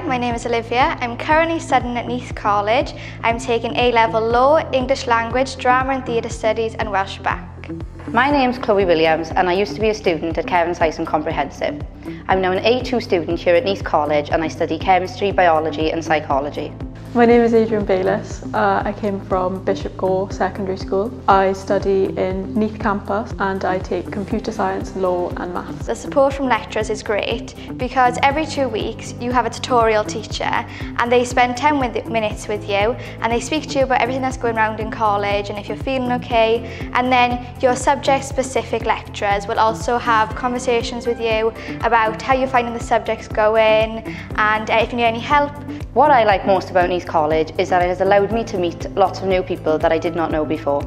my name is Olivia. I'm currently studying at Neath College. I'm taking A-level Law, English Language, Drama and Theatre Studies and Welsh Bac. My name's Chloe Williams and I used to be a student at Kevin Syson Comprehensive. I'm now an A2 student here at Neath College and I study chemistry, biology and psychology. My name is Adrian Bayliss. I came from Bishop Gore Secondary School. I study in Neath campus and I take computer science, law and maths. The support from lecturers is great because every 2 weeks you have a tutorial teacher and they spend 10 minutes with you and they speak to you about everything that's going around in college and if you're feeling okay, and then your subject specific lecturers will also have conversations with you about how you're finding the subjects going and if you need any help. What I like most about Neath College is that it has allowed me to meet lots of new people that I did not know before.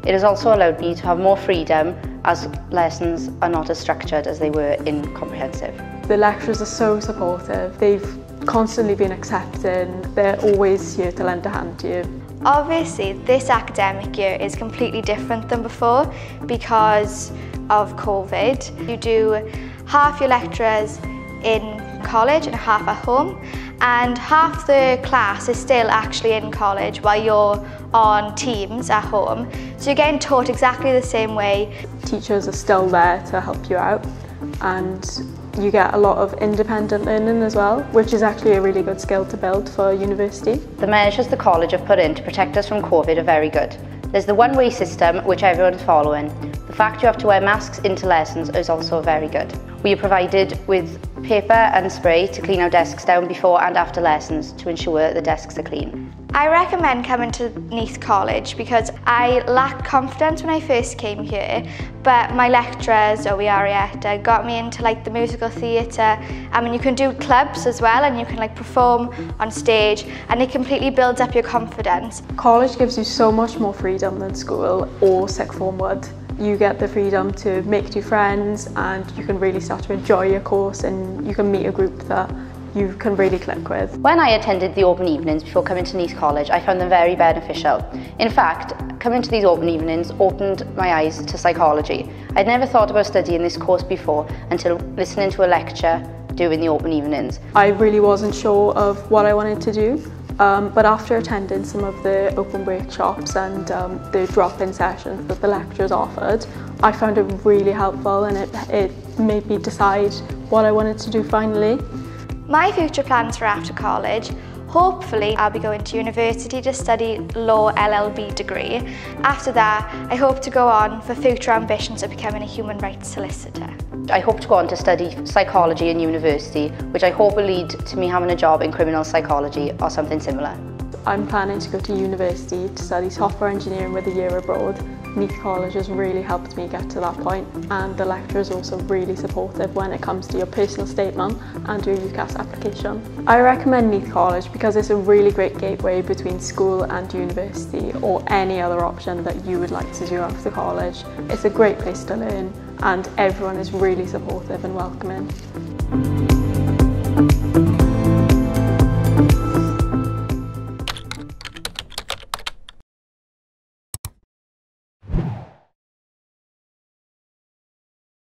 It has also allowed me to have more freedom as lessons are not as structured as they were in comprehensive. The lecturers are so supportive. They've constantly been accepting. They're always here to lend a hand to you. Obviously, this academic year is completely different than before because of COVID. You do half your lecturers in college and half at home, and half the class is still actually in college while you're on Teams at home. So you're getting taught exactly the same way. Teachers are still there to help you out and you get a lot of independent learning as well, which is actually a really good skill to build for university. The measures the college have put in to protect us from COVID are very good. There's the one-way system which everyone is following. The fact you have to wear masks into lessons is also very good. We are provided with paper and spray to clean our desks down before and after lessons to ensure the desks are clean. I recommend coming to Neath College because I lacked confidence when I first came here, but my lecturers, Zoe Arietta, got me into the musical theatre. I mean, you can do clubs as well and you can perform on stage and it completely builds up your confidence. College gives you so much more freedom than school or sixth form would. You get the freedom to make new friends and you can really start to enjoy your course and you can meet a group that you can really click with. When I attended the open evenings before coming to Neath College, I found them very beneficial. In fact, coming to these open evenings opened my eyes to psychology. I'd never thought about studying this course before until listening to a lecture during the open evenings. I really wasn't sure of what I wanted to do. But after attending some of the open workshops and the drop-in sessions that the lecturers offered, I found it really helpful and it made me decide what I wanted to do finally. My future plans for after college, hopefully I'll be going to university to study Law LLB degree. After that, I hope to go on for future ambitions of becoming a human rights solicitor. I hope to go on to study psychology in university, which I hope will lead to me having a job in criminal psychology or something similar. I'm planning to go to university to study software engineering with a year abroad. Neath College has really helped me get to that point and the lecturers are also really supportive when it comes to your personal statement and your UCAS application. I recommend Neath College because it's a really great gateway between school and university or any other option that you would like to do after college. It's a great place to learn and everyone is really supportive and welcoming.